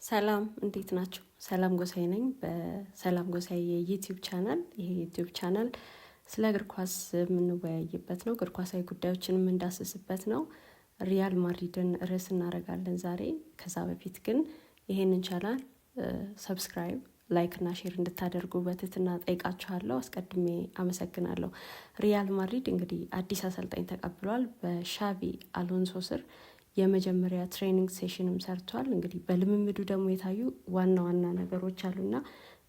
ሰላም እንዴት ናችሁ? ሰላም ጎሳይ ነኝ በሰላም ጎሳይ የዩቲዩብ ቻናል። ይሄ ዩቲዩብ ቻናል ስለ እግር ኳስ የምንወያይበት ነው። እግር ኳሳዊ ጉዳዮችን የምንዳስስበት ነው። ሪያል ማድሪድን ርዕስ እናደርጋለን ዛሬ። ከዛ በፊት ግን ይሄንን ቻናል ሰብስክራይብ፣ ላይክ እና ሼር እንድታደርጉ በትህትና ጠይቃችኋለሁ። አስቀድሜ አመሰግናለሁ። ሪያል ማድሪድ እንግዲህ አዲስ አሰልጣኝ ተቀብሏል። በሻቪ አሎንሶ ስር የመጀመሪያ ትሬኒንግ ሴሽንም ሰርቷል። እንግዲህ በልምምዱ ደግሞ የታዩ ዋና ዋና ነገሮች አሉና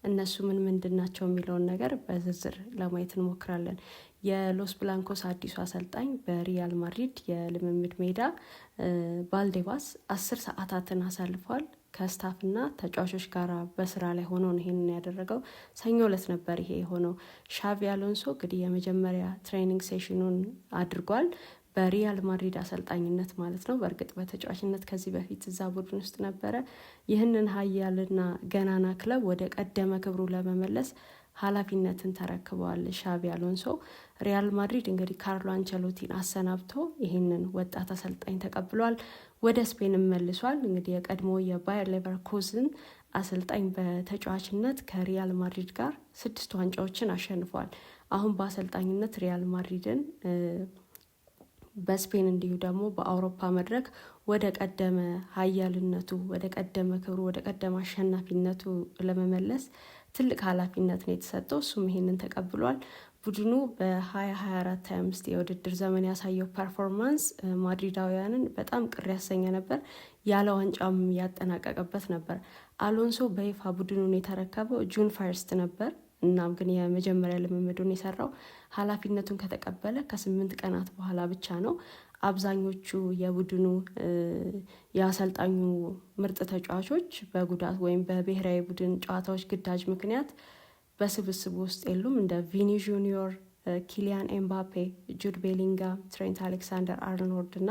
እነሱ ምን ምንድን ናቸው የሚለውን ነገር በዝርዝር ለማየት እንሞክራለን። የሎስ ብላንኮስ አዲሱ አሰልጣኝ በሪያል ማድሪድ የልምምድ ሜዳ ባልዴባስ 10 ሰዓታትን አሳልፏል። ከስታፍና ተጫዋቾች ጋር በስራ ላይ ሆኖ ነው ይሄንን ያደረገው። ሰኞ ዕለት ነበር ይሄ የሆነው። ሻቪ አሎንሶ እንግዲህ የመጀመሪያ ትሬኒንግ ሴሽኑን አድርጓል በሪያል ማድሪድ አሰልጣኝነት ማለት ነው። በእርግጥ በተጫዋችነት ከዚህ በፊት እዛ ቡድን ውስጥ ነበረ። ይህንን ሀያልና ገናና ክለብ ወደ ቀደመ ክብሩ ለመመለስ ኃላፊነትን ተረክበዋል ሻቪ አሎንሶ። ሪያል ማድሪድ እንግዲህ ካርሎ አንቸሎቲን አሰናብቶ ይህንን ወጣት አሰልጣኝ ተቀብሏል። ወደ ስፔንም መልሷል። እንግዲህ የቀድሞ የባየር ሌቨርኩዝን አሰልጣኝ በተጫዋችነት ከሪያል ማድሪድ ጋር 6 ዋንጫዎችን አሸንፏል። አሁን በአሰልጣኝነት ሪያል ማድሪድን በስፔን እንዲሁ ደግሞ በአውሮፓ መድረክ ወደ ቀደመ ሀያልነቱ፣ ወደ ቀደመ ክብሩ፣ ወደ ቀደመ አሸናፊነቱ ለመመለስ ትልቅ ኃላፊነት ነው የተሰጠው። እሱም ይሄንን ተቀብሏል። ቡድኑ በ2024-25 የውድድር ዘመን ያሳየው ፐርፎርማንስ ማድሪዳውያንን በጣም ቅር ያሰኘ ነበር። ያለ ዋንጫም ያጠናቀቀበት ነበር። አሎንሶ በይፋ ቡድኑን የተረከበው ጁን 1 ነበር። እናም ግን የመጀመሪያ ልምምዱን የሰራው ኃላፊነቱን ከተቀበለ ከ8 ቀናት በኋላ ብቻ ነው። አብዛኞቹ የቡድኑ የአሰልጣኙ ምርጥ ተጫዋቾች በጉዳት ወይም በብሔራዊ ቡድን ጨዋታዎች ግዳጅ ምክንያት በስብስቡ ውስጥ የሉም። እንደ ቪኒ ጁኒዮር፣ ኪሊያን ኤምባፔ፣ ጁድ ቤሊንጋም፣ ትሬንት አሌክሳንደር አርኖልድ እና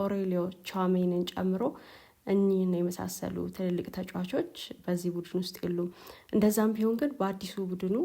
ኦሬሊዮ ቻሜንን ጨምሮ እኚህን የመሳሰሉ ትልልቅ ተጫዋቾች በዚህ ቡድን ውስጥ የሉም። እንደዛም ቢሆን ግን በአዲሱ ቡድኑ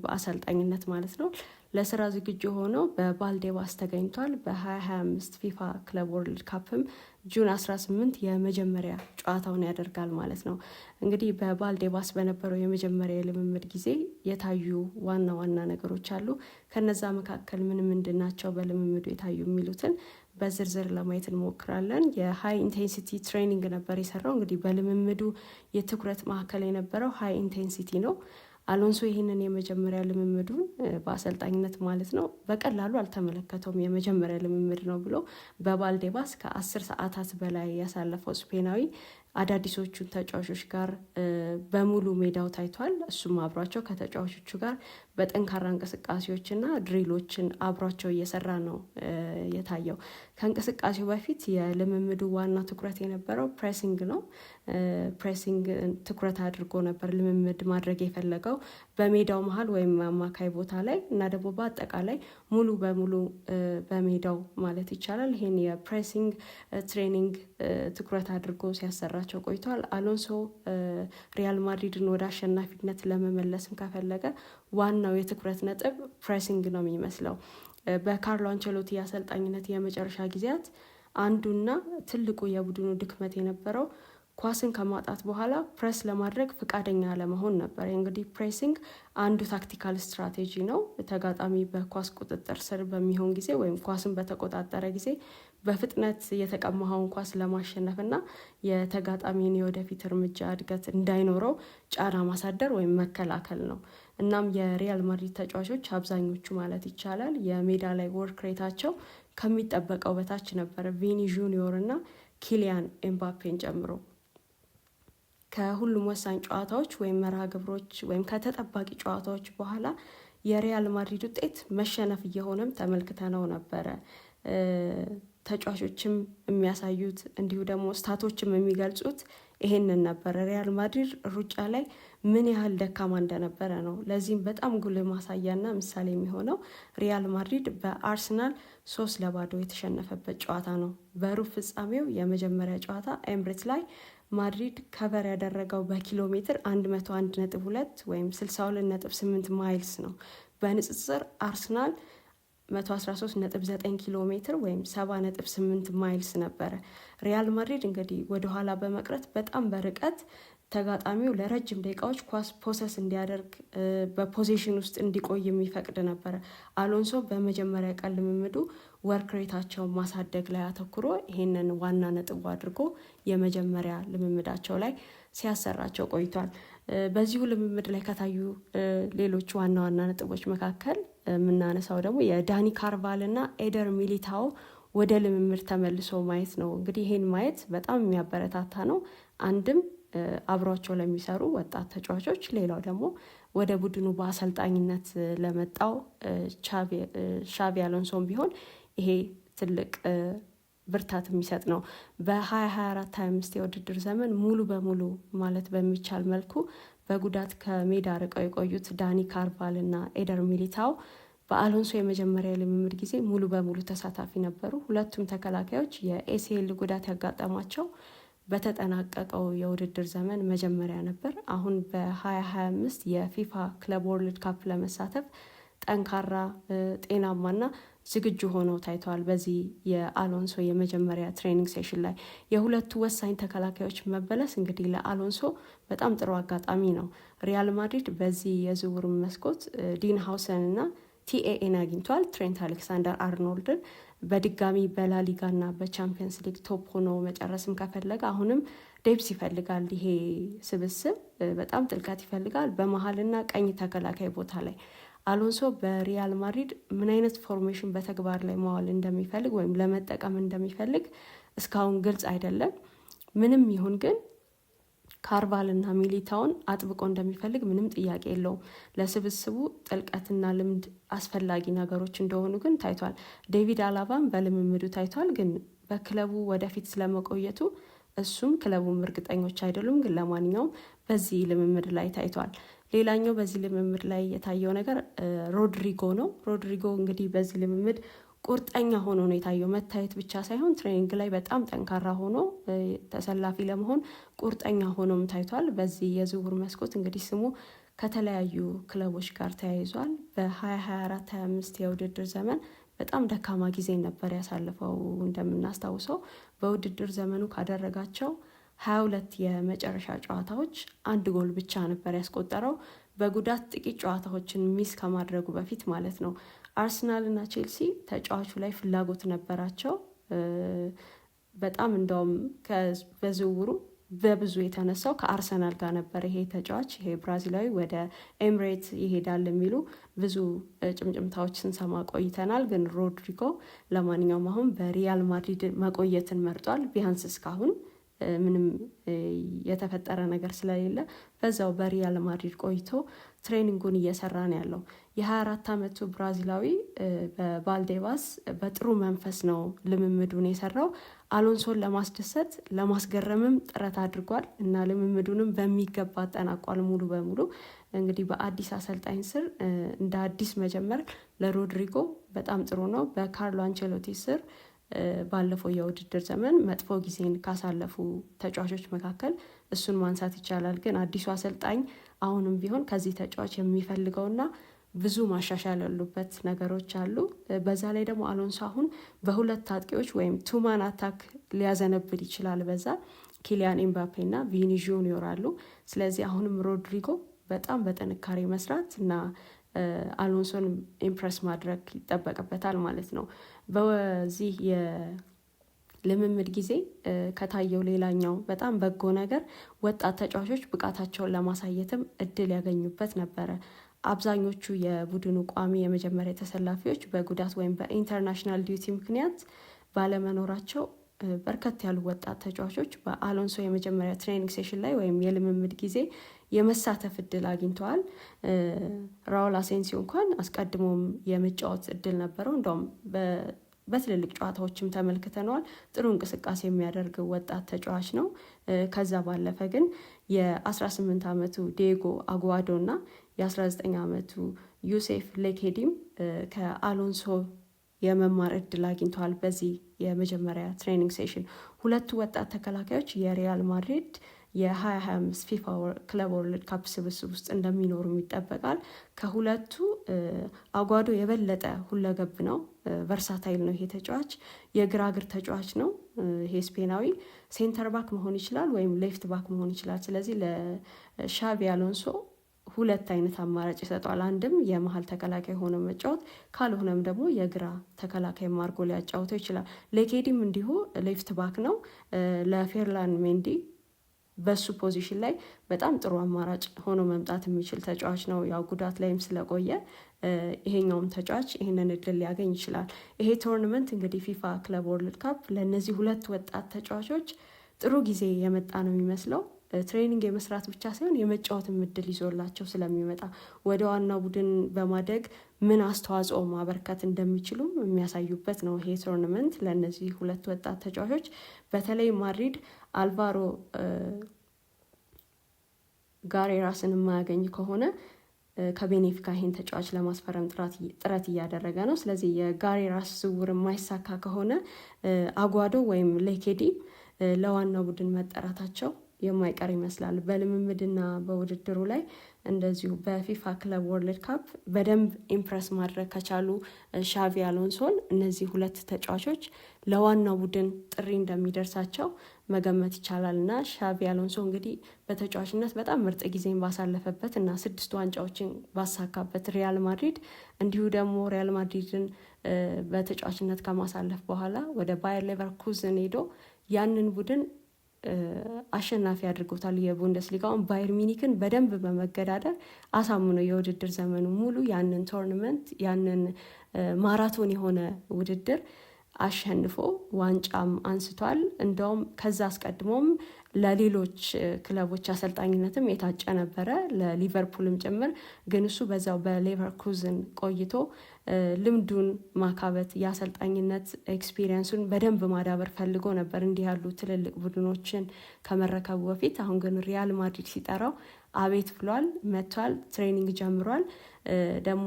በአሰልጣኝነት ማለት ነው ለስራ ዝግጁ ሆነው በባልዴባስ ተገኝቷል። በ2025 ፊፋ ክለብ ወርልድ ካፕም ጁን 18 የመጀመሪያ ጨዋታውን ያደርጋል ማለት ነው። እንግዲህ በባልዴባስ በነበረው የመጀመሪያ የልምምድ ጊዜ የታዩ ዋና ዋና ነገሮች አሉ። ከነዛ መካከል ምንድን ናቸው በልምምዱ የታዩ የሚሉትን በዝርዝር ለማየት እንሞክራለን። የሃይ ኢንቴንሲቲ ትሬኒንግ ነበር የሰራው። እንግዲህ በልምምዱ የትኩረት ማዕከል የነበረው ሃይ ኢንቴንሲቲ ነው። አሎንሶ ይህንን የመጀመሪያ ልምምዱን በአሰልጣኝነት ማለት ነው በቀላሉ አልተመለከተውም። የመጀመሪያ ልምምድ ነው ብሎ በባልዴባስ ከ10 ሰዓታት በላይ ያሳለፈው ስፔናዊ አዳዲሶቹን ተጫዋቾች ጋር በሙሉ ሜዳው ታይቷል። እሱም አብሯቸው ከተጫዋቾቹ ጋር በጠንካራ እንቅስቃሴዎችና ድሪሎችን አብሯቸው እየሰራ ነው የታየው። ከእንቅስቃሴው በፊት የልምምዱ ዋና ትኩረት የነበረው ፕሬሲንግ ነው። ፕሬሲንግ ትኩረት አድርጎ ነበር ልምምድ ማድረግ የፈለገው በሜዳው መሀል ወይም አማካይ ቦታ ላይ እና ደግሞ በአጠቃላይ ሙሉ በሙሉ በሜዳው ማለት ይቻላል። ይሄን የፕሬሲንግ ትሬኒንግ ትኩረት አድርጎ ሲያሰራቸው ቆይቷል። አሎንሶ ሪያል ማድሪድን ወደ አሸናፊነት ለመመለስም ከፈለገ ዋናው የትኩረት ነጥብ ፕሬሲንግ ነው የሚመስለው። በካርሎ አንቸሎቲ አሰልጣኝነት የመጨረሻ ጊዜያት አንዱና ትልቁ የቡድኑ ድክመት የነበረው ኳስን ከማጣት በኋላ ፕሬስ ለማድረግ ፍቃደኛ አለመሆን ነበር። እንግዲህ ፕሬሲንግ አንዱ ታክቲካል ስትራቴጂ ነው። ተጋጣሚ በኳስ ቁጥጥር ስር በሚሆን ጊዜ ወይም ኳስን በተቆጣጠረ ጊዜ በፍጥነት የተቀማኸውን ኳስ ለማሸነፍና የተጋጣሚን የወደፊት እርምጃ እድገት እንዳይኖረው ጫና ማሳደር ወይም መከላከል ነው። እናም የሪያል ማድሪድ ተጫዋቾች አብዛኞቹ ማለት ይቻላል የሜዳ ላይ ወርክ ሬታቸው ከሚጠበቀው በታች ነበር። ቪኒ ጁኒዮር እና ኪሊያን ኤምባፔን ጨምሮ ከሁሉም ወሳኝ ጨዋታዎች ወይም መርሃ ግብሮች ወይም ከተጠባቂ ጨዋታዎች በኋላ የሪያል ማድሪድ ውጤት መሸነፍ እየሆነም ተመልክተነው ነበረ። ተጫዋቾችም የሚያሳዩት እንዲሁ ደግሞ ስታቶችም የሚገልጹት ይሄንን ነበር። ሪያል ማድሪድ ሩጫ ላይ ምን ያህል ደካማ እንደነበረ ነው። ለዚህም በጣም ጉልህ ማሳያና ምሳሌ የሚሆነው ሪያል ማድሪድ በአርሰናል 3-0 የተሸነፈበት ጨዋታ ነው። በሩብ ፍጻሜው የመጀመሪያ ጨዋታ ኤምሬት ላይ ማድሪድ ከቨር ያደረገው በኪሎ ሜትር 101.2 ወይም 62.8 ማይልስ ነው። በንጽጽር አርሰናል 113.9 ኪሎ ሜትር ወይም 70.8 ማይልስ ነበረ። ሪያል ማድሪድ እንግዲህ ወደኋላ በመቅረት በጣም በርቀት ተጋጣሚው ለረጅም ደቂቃዎች ኳስ ፖሰስ እንዲያደርግ በፖዚሽን ውስጥ እንዲቆይ የሚፈቅድ ነበረ። አሎንሶ በመጀመሪያ ቀን ልምምዱ ወርክ ሬታቸውን ማሳደግ ላይ አተኩሮ ይሄንን ዋና ነጥቡ አድርጎ የመጀመሪያ ልምምዳቸው ላይ ሲያሰራቸው ቆይቷል። በዚሁ ልምምድ ላይ ከታዩ ሌሎች ዋና ዋና ነጥቦች መካከል የምናነሳው ደግሞ የዳኒ ካርቫል እና ኤደር ሚሊታኦ ወደ ልምምድ ተመልሶ ማየት ነው። እንግዲህ ይሄን ማየት በጣም የሚያበረታታ ነው። አንድም አብሯቸው ለሚሰሩ ወጣት ተጫዋቾች፣ ሌላው ደግሞ ወደ ቡድኑ በአሰልጣኝነት ለመጣው ሻቪ አሎንሶም ቢሆን ይሄ ትልቅ ብርታት የሚሰጥ ነው። በ2024-25 የውድድር ዘመን ሙሉ በሙሉ ማለት በሚቻል መልኩ በጉዳት ከሜዳ ርቀው የቆዩት ዳኒ ካርቫል እና ኤደር ሚሊታኦ በአሎንሶ የመጀመሪያ ልምምድ ጊዜ ሙሉ በሙሉ ተሳታፊ ነበሩ። ሁለቱም ተከላካዮች የኤሲኤል ጉዳት ያጋጠማቸው በተጠናቀቀው የውድድር ዘመን መጀመሪያ ነበር። አሁን በ2025 የፊፋ ክለብ ወርልድ ካፕ ለመሳተፍ ጠንካራ ጤናማና ዝግጁ ሆነው ታይተዋል። በዚህ የአሎንሶ የመጀመሪያ ትሬኒንግ ሴሽን ላይ የሁለቱ ወሳኝ ተከላካዮች መበለስ እንግዲህ ለአሎንሶ በጣም ጥሩ አጋጣሚ ነው። ሪያል ማድሪድ በዚህ የዝውውር መስኮት ዲን ሃውሰን እና ቲኤኤን አግኝቷል። ትሬንት አሌክሳንደር አርኖልድን በድጋሚ በላሊጋ እና በቻምፒየንስ ሊግ ቶፕ ሆኖ መጨረስም ከፈለገ አሁንም ዴፕስ ይፈልጋል። ይሄ ስብስብ በጣም ጥልቀት ይፈልጋል። በመሀልና ቀኝ ተከላካይ ቦታ ላይ አሎንሶ በሪያል ማድሪድ ምን አይነት ፎርሜሽን በተግባር ላይ ማዋል እንደሚፈልግ ወይም ለመጠቀም እንደሚፈልግ እስካሁን ግልጽ አይደለም። ምንም ይሁን ግን ካርቫል እና ሚሊታውን አጥብቆ እንደሚፈልግ ምንም ጥያቄ የለውም። ለስብስቡ ጥልቀትና ልምድ አስፈላጊ ነገሮች እንደሆኑ ግን ታይቷል። ዴቪድ አላባም በልምምዱ ታይቷል። ግን በክለቡ ወደፊት ስለመቆየቱ እሱም ክለቡም እርግጠኞች አይደሉም። ግን ለማንኛውም በዚህ ልምምድ ላይ ታይቷል። ሌላኛው በዚህ ልምምድ ላይ የታየው ነገር ሮድሪጎ ነው። ሮድሪጎ እንግዲህ በዚህ ልምምድ ቁርጠኛ ሆኖ ነው የታየው። መታየት ብቻ ሳይሆን ትሬኒንግ ላይ በጣም ጠንካራ ሆኖ ተሰላፊ ለመሆን ቁርጠኛ ሆኖም ታይቷል። በዚህ የዝውውር መስኮት እንግዲህ ስሙ ከተለያዩ ክለቦች ጋር ተያይዟል። በ2024-25 የውድድር ዘመን በጣም ደካማ ጊዜ ነበር ያሳልፈው። እንደምናስታውሰው በውድድር ዘመኑ ካደረጋቸው 22 የመጨረሻ ጨዋታዎች 1 ጎል ብቻ ነበር ያስቆጠረው። በጉዳት ጥቂት ጨዋታዎችን ሚስ ከማድረጉ በፊት ማለት ነው። አርሰናል እና ቼልሲ ተጫዋቹ ላይ ፍላጎት ነበራቸው። በጣም እንደውም በዝውውሩ በብዙ የተነሳው ከአርሰናል ጋር ነበር። ይሄ ተጫዋች ይሄ ብራዚላዊ ወደ ኤምሬት ይሄዳል የሚሉ ብዙ ጭምጭምታዎች ስንሰማ ቆይተናል። ግን ሮድሪጎ ለማንኛውም አሁን በሪያል ማድሪድ መቆየትን መርጧል። ቢያንስ እስካሁን ምንም የተፈጠረ ነገር ስለሌለ በዛው በሪያል ማድሪድ ቆይቶ ትሬኒንጉን እየሰራ ነው ያለው። የ24 ዓመቱ ብራዚላዊ በቫልዴባስ በጥሩ መንፈስ ነው ልምምዱን የሰራው። አሎንሶን ለማስደሰት ለማስገረምም ጥረት አድርጓል እና ልምምዱንም በሚገባ አጠናቋል ሙሉ በሙሉ። እንግዲህ በአዲስ አሰልጣኝ ስር እንደ አዲስ መጀመር ለሮድሪጎ በጣም ጥሩ ነው። በካርሎ አንቸሎቲ ስር ባለፈው የውድድር ዘመን መጥፎ ጊዜን ካሳለፉ ተጫዋቾች መካከል እሱን ማንሳት ይቻላል። ግን አዲሱ አሰልጣኝ አሁንም ቢሆን ከዚህ ተጫዋች የሚፈልገውና ብዙ ማሻሻል ያሉበት ነገሮች አሉ። በዛ ላይ ደግሞ አሎንሶ አሁን በሁለት አጥቂዎች ወይም ቱማን አታክ ሊያዘነብል ይችላል። በዛ ኪሊያን ኤምባፔ እና ቪኒ ጁኒዮር አሉ። ስለዚህ አሁንም ሮድሪጎ በጣም በጥንካሬ መስራት እና አሎንሶን ኢምፕረስ ማድረግ ይጠበቅበታል ማለት ነው። በዚህ የልምምድ ጊዜ ከታየው ሌላኛው በጣም በጎ ነገር ወጣት ተጫዋቾች ብቃታቸውን ለማሳየትም እድል ያገኙበት ነበረ። አብዛኞቹ የቡድኑ ቋሚ የመጀመሪያ ተሰላፊዎች በጉዳት ወይም በኢንተርናሽናል ዲዩቲ ምክንያት ባለመኖራቸው በርከት ያሉ ወጣት ተጫዋቾች በአሎንሶ የመጀመሪያ ትሬኒንግ ሴሽን ላይ ወይም የልምምድ ጊዜ የመሳተፍ እድል አግኝተዋል። ራውል አሴንሲዮ እንኳን አስቀድሞም የመጫወት እድል ነበረው። እንደውም በትልልቅ ጨዋታዎችም ተመልክተነዋል። ጥሩ እንቅስቃሴ የሚያደርግ ወጣት ተጫዋች ነው። ከዛ ባለፈ ግን የ18 ዓመቱ ዲዬጎ አጉዋዶ እና የ19 ዓመቱ ዩሴፍ ሌኬዲም ከአሎንሶ የመማር እድል አግኝተዋል። በዚህ የመጀመሪያ ትሬኒንግ ሴሽን ሁለቱ ወጣት ተከላካዮች የሪያል ማድሪድ የ2025 ፊፋ ክለብ ወርልድ ካፕ ስብስብ ውስጥ እንደሚኖሩ ይጠበቃል። ከሁለቱ አጓዶ የበለጠ ሁለገብ ነው፣ ቨርሳታይል ነው። ይሄ ተጫዋች የግራ እግር ተጫዋች ነው። ይሄ ስፔናዊ ሴንተር ባክ መሆን ይችላል ወይም ሌፍት ባክ መሆን ይችላል። ስለዚህ ለሻቪ አሎንሶ ሁለት አይነት አማራጭ ይሰጠዋል። አንድም የመሀል ተከላካይ ሆኖ መጫወት፣ ካልሆነም ደግሞ የግራ ተከላካይ ማርጎ ሊያጫውተው ይችላል። ሌኬዲም እንዲሁ ሌፍት ባክ ነው። ለፌርላን ሜንዲ በሱ ፖዚሽን ላይ በጣም ጥሩ አማራጭ ሆኖ መምጣት የሚችል ተጫዋች ነው። ያው ጉዳት ላይም ስለቆየ ይሄኛውም ተጫዋች ይህንን እድል ሊያገኝ ይችላል። ይሄ ቶርናመንት እንግዲህ ፊፋ ክለብ ወርልድ ካፕ ለእነዚህ ሁለት ወጣት ተጫዋቾች ጥሩ ጊዜ የመጣ ነው የሚመስለው። ትሬኒንግ የመስራት ብቻ ሳይሆን የመጫወትም እድል ይዞላቸው ስለሚመጣ ወደ ዋናው ቡድን በማደግ ምን አስተዋጽኦ ማበርከት እንደሚችሉም የሚያሳዩበት ነው ይሄ ቶርናመንት ለእነዚህ ሁለት ወጣት ተጫዋቾች። በተለይ ማድሪድ አልቫሮ ጋሬራስን የማያገኝ ከሆነ ከቤኔፊካ ይሄን ተጫዋች ለማስፈረም ጥረት እያደረገ ነው። ስለዚህ የጋሬራስ ዝውውር የማይሳካ ከሆነ አጓዶ ወይም ሌኬዲ ለዋናው ቡድን መጠራታቸው የማይቀር ይመስላል። በልምምድና በውድድሩ ላይ እንደዚሁ በፊፋ ክለብ ወርልድ ካፕ በደንብ ኢምፕረስ ማድረግ ከቻሉ ሻቪ አሎንሶን እነዚህ ሁለት ተጫዋቾች ለዋናው ቡድን ጥሪ እንደሚደርሳቸው መገመት ይቻላል እና ሻቪ አሎንሶ እንግዲህ በተጫዋችነት በጣም ምርጥ ጊዜን ባሳለፈበት እና 6 ዋንጫዎችን ባሳካበት ሪያል ማድሪድ እንዲሁ ደግሞ ሪያል ማድሪድን በተጫዋችነት ከማሳለፍ በኋላ ወደ ባየር ሌቨርኩዘን ሄዶ ያንን ቡድን አሸናፊ አድርጎታል። የቡንደስሊጋውን ባየር ሚኒክን በደንብ በመገዳደር አሳምኖ የውድድር ዘመኑ ሙሉ ያንን ቶርናመንት ያንን ማራቶን የሆነ ውድድር አሸንፎ ዋንጫም አንስቷል። እንደውም ከዛ አስቀድሞም ለሌሎች ክለቦች አሰልጣኝነትም የታጨ ነበረ፣ ለሊቨርፑልም ጭምር። ግን እሱ በዛው በሌቨርኩዘን ቆይቶ ልምዱን ማካበት የአሰልጣኝነት ኤክስፒሪየንሱን በደንብ ማዳበር ፈልጎ ነበር እንዲህ ያሉ ትልልቅ ቡድኖችን ከመረከቡ በፊት። አሁን ግን ሪያል ማድሪድ ሲጠራው አቤት ብሏል፣ መጥቷል፣ ትሬኒንግ ጀምሯል። ደግሞ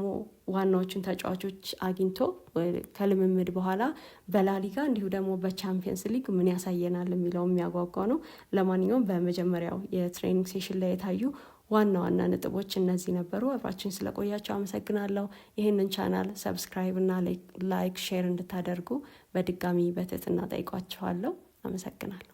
ዋናዎቹን ተጫዋቾች አግኝቶ ከልምምድ በኋላ በላሊጋ እንዲሁ ደግሞ በቻምፒየንስ ሊግ ምን ያሳየናል የሚለው የሚያጓጓ ነው። ለማንኛውም በመጀመሪያው የትሬኒንግ ሴሽን ላይ የታዩ ዋና ዋና ነጥቦች እነዚህ ነበሩ። አብራችን ስለቆያቸው አመሰግናለሁ። ይህንን ቻናል ሰብስክራይብ እና ላይክ ሼር እንድታደርጉ በድጋሚ በትህትና ጠይቋችኋለሁ። አመሰግናለሁ።